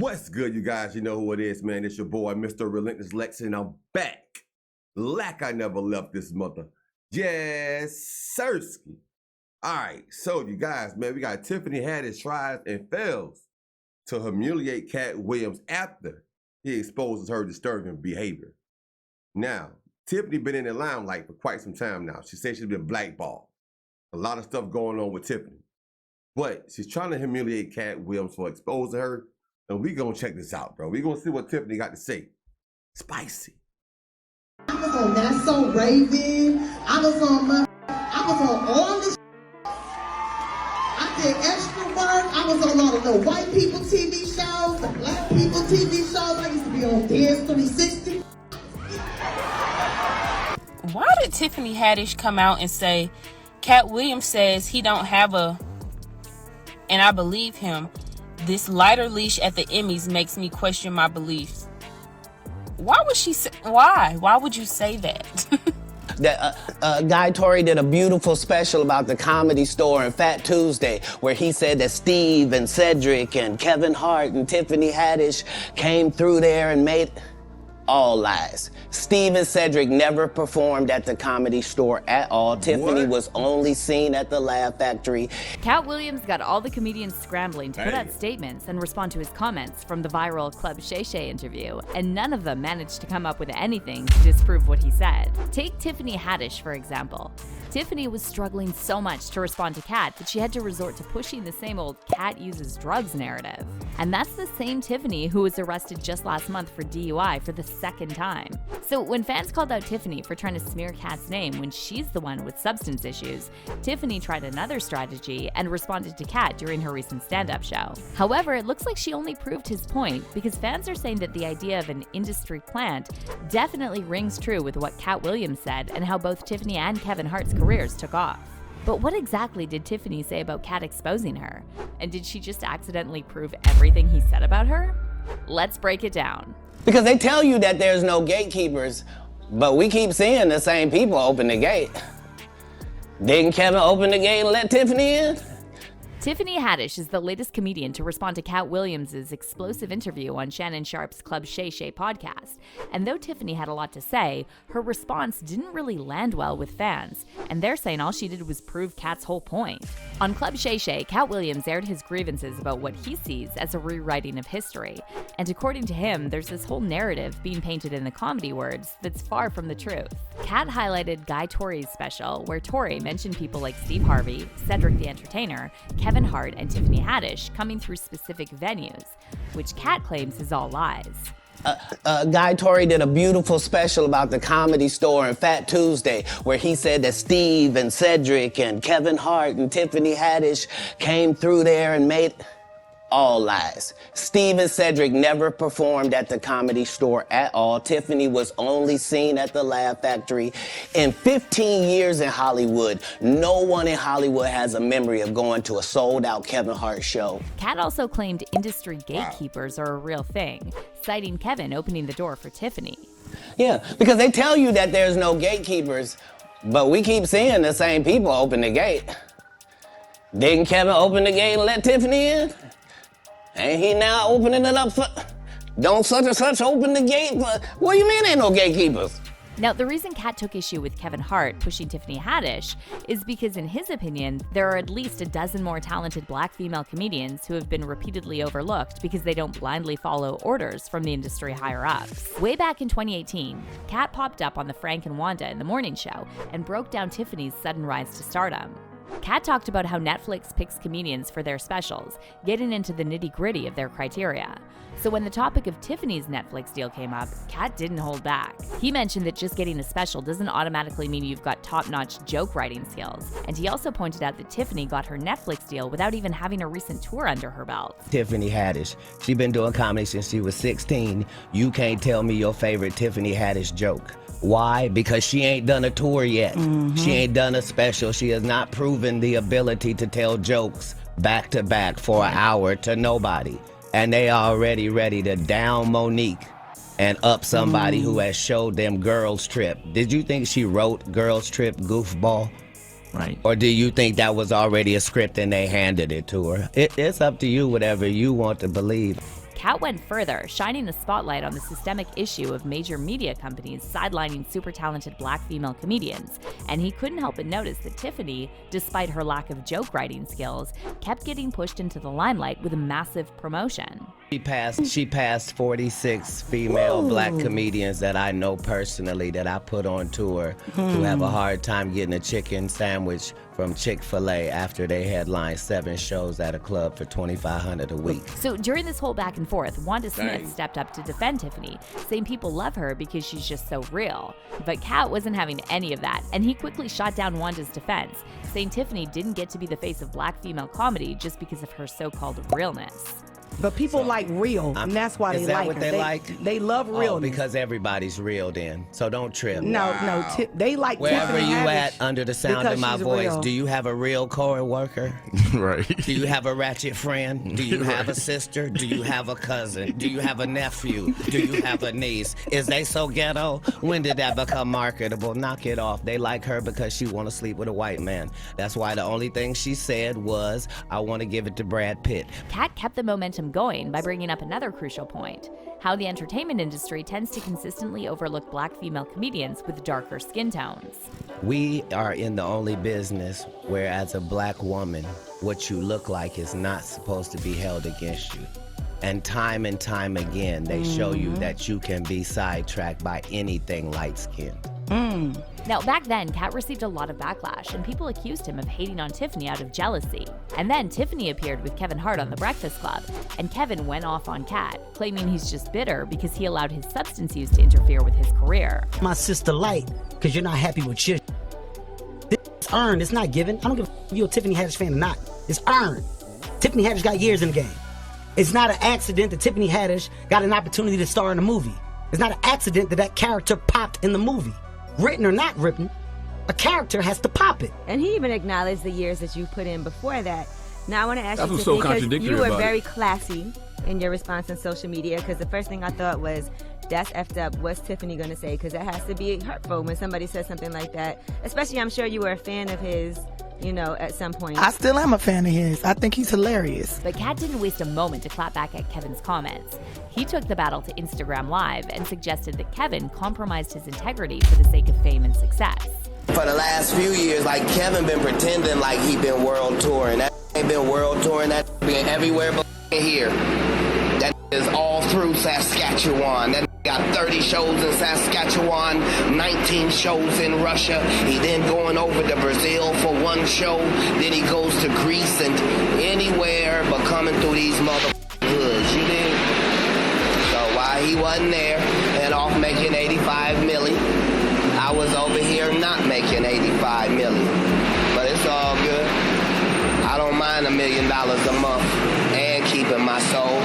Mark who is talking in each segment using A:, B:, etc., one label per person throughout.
A: What's good, you guys? You know who it is, man. It's your boy, Mr. Relentless Lex, and I'm back. Like I never left this mother. Yes, Sirski. All right, so you guys, man, we got Tiffany Haddish tries and fails to humiliate Katt Williams after he exposes her disturbing behavior. Now, Tiffany been in the limelight for quite some time now. She said she's been blackballed. A lot of stuff going on with Tiffany. But she's trying to humiliate Katt Williams for exposing her. And we gonna check this out, bro. We gonna see what Tiffany got to say. Spicy.
B: I was on That's So Raven. I was on all this. I did extra work. I was on all of the white people TV shows, the black people TV shows. I used to be on Dance 360.
C: Why did Tiffany Haddish come out and say Katt Williams says he don't have a, and I believe him, this lighter leash at the Emmys makes me question my beliefs? Why would she say, why would you say that?
D: Guy Tori did a beautiful special about the Comedy Store and Fat Tuesday, where he said that Steve and Cedric and Kevin Hart and Tiffany Haddish came through there and made all lies. Steve and Cedric never performed at the Comedy Store at all. Tiffany was only seen at the Laugh Factory.
E: Katt Williams got all the comedians scrambling to put out statements and respond to his comments from the viral Club Shay Shay interview, and none of them managed to come up with anything to disprove what he said. Take Tiffany Haddish, for example. Tiffany was struggling so much to respond to Katt that she had to resort to pushing the same old Katt uses drugs narrative. And that's the same Tiffany who was arrested just last month for DUI for the second time. So when fans called out Tiffany for trying to smear Katt's name when she's the one with substance issues, Tiffany tried another strategy and responded to Katt during her recent stand-up show. However, it looks like she only proved his point, because fans are saying that the idea of an industry plant definitely rings true with what Katt Williams said and how both Tiffany and Kevin Hart's careers took off. But what exactly did Tiffany say about Katt exposing her? And did she just accidentally prove everything he said about her? Let's break it down.
D: Because they tell you that there's no gatekeepers, but we keep seeing the same people open the gate. Didn't Kevin open the gate and let Tiffany in?
E: Tiffany Haddish is the latest comedian to respond to Katt Williams' explosive interview on Shannon Sharpe's Club Shay Shay podcast. And though Tiffany had a lot to say, her response didn't really land well with fans, and they're saying all she did was prove Katt's whole point. On Club Shay Shay, Katt Williams aired his grievances about what he sees as a rewriting of history. And according to him, there's this whole narrative being painted in the comedy words that's far from the truth. Katt highlighted Guy Tori's special, where Tori mentioned people like Steve Harvey, Cedric the Entertainer, Kevin Hart, and Tiffany Haddish coming through specific venues, which Katt claims is all lies.
D: Guy Tori did a beautiful special about the Comedy Store and Fat Tuesday, where he said that Steve and Cedric and Kevin Hart and Tiffany Haddish came through there and made all lies. Steve and Cedric never performed at the Comedy Store at all. Tiffany was only seen at the Laugh Factory. In 15 years in Hollywood, no one in Hollywood has a memory of going to a sold-out Kevin Hart show.
E: Katt also claimed industry gatekeepers are a real thing, citing Kevin opening the door for Tiffany.
D: Yeah, because they tell you that there's no gatekeepers, but we keep seeing the same people open the gate. Didn't Kevin open the gate and let Tiffany in? Ain't he now opening it up for, don't such and such open the gate? What do you mean ain't no gatekeepers?
E: Now, the reason Katt took issue with Kevin Hart pushing Tiffany Haddish is because, in his opinion, there are at least a dozen more talented black female comedians who have been repeatedly overlooked because they don't blindly follow orders from the industry higher-ups. Way back in 2018, Katt popped up on the Frank and Wanda in the Morning Show and broke down Tiffany's sudden rise to stardom. Katt talked about how Netflix picks comedians for their specials, getting into the nitty-gritty of their criteria. So when the topic of Tiffany's Netflix deal came up, Katt didn't hold back. He mentioned that just getting a special doesn't automatically mean you've got top-notch joke writing skills. And he also pointed out that Tiffany got her Netflix deal without even having a recent tour under her belt.
D: Tiffany Haddish, she been doing comedy since she was 16. You can't tell me your favorite Tiffany Haddish joke. Why? Because she ain't done a tour yet. She ain't done a special. She has not proven the ability to tell jokes back to back for an hour to nobody. And they already ready to down Monique and up somebody who has showed them Girls Trip. Did you think she wrote Girls Trip goofball?
F: Right.
D: Or do you think that was already a script and they handed it to her? It's up to you, whatever you want to believe.
E: Katt went further, shining a spotlight on the systemic issue of major media companies sidelining super talented black female comedians, and he couldn't help but notice that Tiffany, despite her lack of joke writing skills, kept getting pushed into the limelight with a massive promotion.
D: She passed 46 female black comedians that I know personally that I put on tour who have a hard time getting a chicken sandwich from Chick-fil-A after they headlined 7 shows at a club for $2,500 a week.
E: So during this whole back and forth, Wanda Smith stepped up to defend Tiffany, saying people love her because she's just so real. But Katt wasn't having any of that, and he quickly shot down Wanda's defense, saying Tiffany didn't get to be the face of black female comedy just because of her so-called realness.
F: But people like real, and that's why they like her.
D: Is that what they like?
F: They love realness.
D: Oh, because everybody's real then. So don't trip.
F: No, they like
D: Wherever
F: Tiffany
D: you
F: Haddish
D: at under the sound of my voice,
F: real.
D: do you have a real co-worker?
G: Right.
D: Do you have a ratchet friend? Do you have a sister? Do you have a cousin? Do you have a nephew? Do you have a niece? Is they so ghetto? When did that become marketable? Knock it off. They like her because she want to sleep with a white man. That's why the only thing she said was, I want to give it to Brad Pitt.
E: Katt kept the momentum going by bringing up another crucial point: how the entertainment industry tends to consistently overlook black female comedians with darker skin tones.
D: We are in the only business where, as a black woman, what you look like is not supposed to be held against you. And time again, they show you that you can be sidetracked by anything light-skinned.
E: Now, back then, Katt received a lot of backlash, and people accused him of hating on Tiffany out of jealousy. And then Tiffany appeared with Kevin Hart on The Breakfast Club, and Kevin went off on Katt, claiming he's just bitter because he allowed his substance use to interfere with his career.
H: My sister light, because you're not happy with your It's earned, it's not given. I don't give a if you're a Tiffany Haddish fan or not. It's earned. Tiffany Haddish got years in the game. It's not an accident that Tiffany Haddish got an opportunity to star in a movie. It's not an accident that that character popped in the movie. Written or not written, a character has to pop it.
I: And he even acknowledged the years that you put in before that. Now I want to ask
G: That's
I: you,
G: what's so
I: Tiffany, because
G: contradictory
I: you were
G: about
I: very
G: it.
I: classy in your response on social media, because the first thing I thought was, that's effed up. What's Tiffany going to say? Because that has to be hurtful when somebody says something like that. Especially, I'm sure you were a fan of his, at some point.
F: I still am a fan of his. I think he's hilarious.
E: But Katt didn't waste a moment to clap back at Kevin's comments. He took the battle to Instagram Live and suggested that Kevin compromised his integrity for the sake of fame and success.
D: For the last few years, like, Kevin been pretending like he been world touring. That ain't been world touring. That been everywhere but here. That is all through Saskatchewan. That got 30 shows in Saskatchewan, 19 shows in Russia. He then going over to Brazil for 1 show. Then he goes to Greece and anywhere but coming through these hoods. You dig? So while he wasn't there and off making 85 million, I was over here not making 85 million. But it's all good. I don't mind $1 million a month and keeping my soul.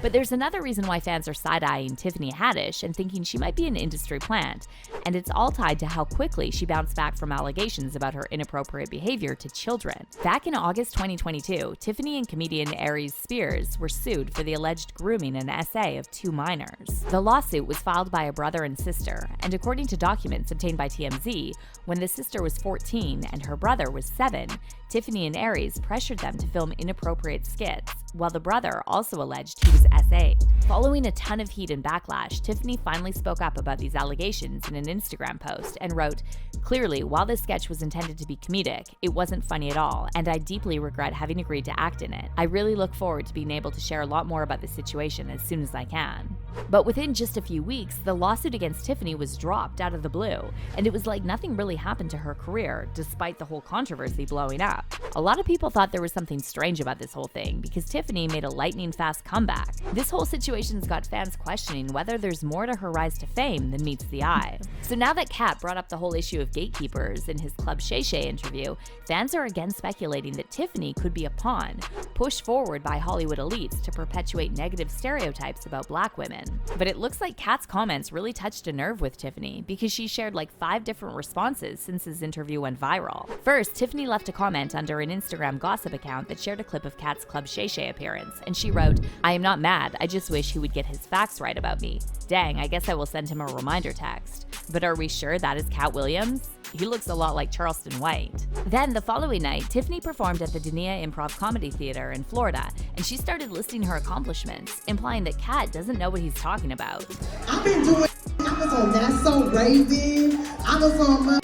E: But there's another reason why fans are side-eyeing Tiffany Haddish and thinking she might be an industry plant, and it's all tied to how quickly she bounced back from allegations about her inappropriate behavior to children. Back in August 2022, Tiffany and comedian Aries Spears were sued for the alleged grooming and essay of 2 minors. The lawsuit was filed by a brother and sister, and according to documents obtained by TMZ, when the sister was 14 and her brother was 7, Tiffany and Aries pressured them to film inappropriate skits, while the brother also alleged he was SA'd. Following a ton of heat and backlash, Tiffany finally spoke up about these allegations in an Instagram post and wrote, "Clearly, while this sketch was intended to be comedic, it wasn't funny at all, and I deeply regret having agreed to act in it. I really look forward to being able to share a lot more about this situation as soon as I can." But within just a few weeks, the lawsuit against Tiffany was dropped out of the blue, and it was like nothing really happened to her career, despite the whole controversy blowing up. A lot of people thought there was something strange about this whole thing because Tiffany made a lightning-fast comeback. This whole situation's got fans questioning whether there's more to her rise to fame than meets the eye. So now that Katt brought up the whole issue of gatekeepers in his Club Shay Shay interview, fans are again speculating that Tiffany could be a pawn, pushed forward by Hollywood elites to perpetuate negative stereotypes about black women. But it looks like Katt's comments really touched a nerve with Tiffany because she shared like 5 different responses since his interview went viral. First, Tiffany left a comment under an Instagram gossip account that shared a clip of Katt's Club Shay Shay appearance, and she wrote, "I am not mad, I just wish he would get his facts right about me. Dang, I guess I will send him a reminder text." But are we sure that is Katt Williams? He looks a lot like Charleston White. Then the following night, Tiffany performed at the Dania Improv Comedy Theater in Florida, and she started listing her accomplishments, implying that Katt doesn't know what he's talking about.
B: I've been doing. I was on That's So Raven. I was on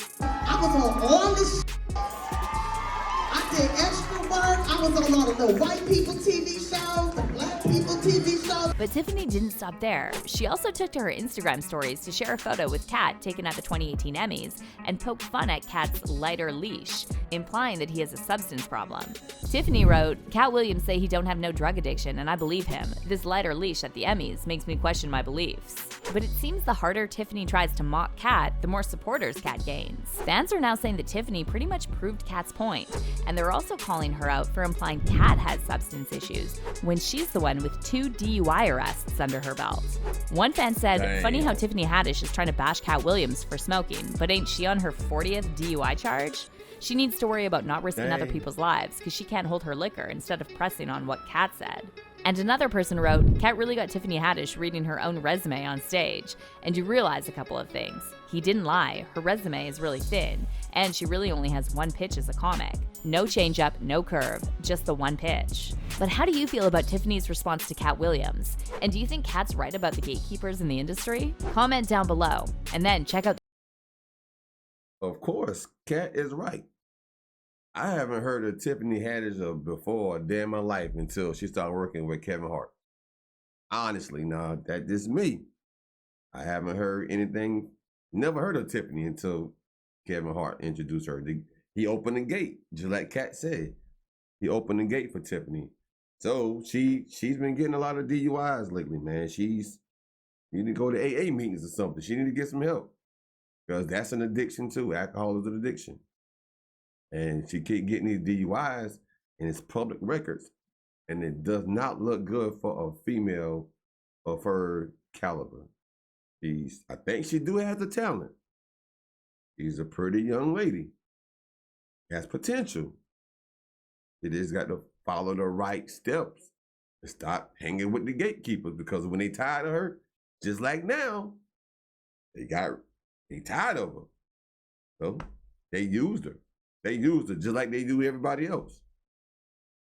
B: all this. I did extra work. I was on all of the white people TV shows, the black people TV shows.
E: But Tiffany didn't stop there. She also took to her Instagram stories to share a photo with Katt taken at the 2018 Emmys and poke fun at Katt's lighter leash, implying that he has a substance problem. Tiffany wrote, "Katt Williams say he don't have no drug addiction, and I believe him. This lighter leash at the Emmys makes me question my beliefs." But it seems the harder Tiffany tries to mock Katt, the more supporters Katt gains. Fans are now saying that Tiffany pretty much proved Katt's point, and they're also calling her out for implying Katt has substance issues when she's the one with 2 DUI arrests under her belt. One fan said,
A: Dang.
E: "Funny how Tiffany Haddish is trying to bash Katt Williams for smoking, but ain't she on her 40th DUI charge? She needs to worry about not risking other
A: Dang.
E: people's lives because she can't hold her liquor instead of pressing on what Katt said." And another person wrote, "Katt really got Tiffany Haddish reading her own resume on stage. And you realize a couple of things. He didn't lie, her resume is really thin, and she really only has one pitch as a comic. No changeup, no curve, just the one pitch." But how do you feel about Tiffany's response to Katt Williams? And do you think Katt's right about the gatekeepers in the industry? Comment down below, and then check out.
A: Of course, Katt is right. I haven't heard of Tiffany Haddish before a day in my life until she started working with Kevin Hart. Honestly, nah, that's just me. I haven't heard anything, never heard of Tiffany until Kevin Hart introduced her. He opened the gate, just like Katt said. He opened the gate for Tiffany. So she's been getting a lot of DUIs lately, man. You need to go to AA meetings or something. She need to get some help. Because that's an addiction too. Alcohol is an addiction. And she keep getting these DUIs, and it's public records. And it does not look good for a female of her caliber. I think she do have the talent. She's a pretty young lady. Has potential. She just got to follow the right steps and stop hanging with the gatekeepers, because when they tired of her, just like now, they tired of her. So they used her. They used her just like they do everybody else.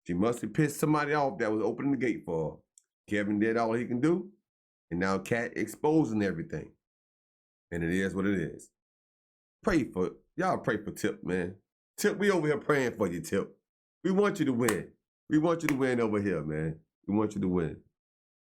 A: She must have pissed somebody off that was opening the gate for her. Kevin did all he can do, and now Katt exposing everything. And it is what it is. Y'all pray for Tip, man. Tip, we over here praying for you, Tip. We want you to win. We want you to win over here, man. We want you to win.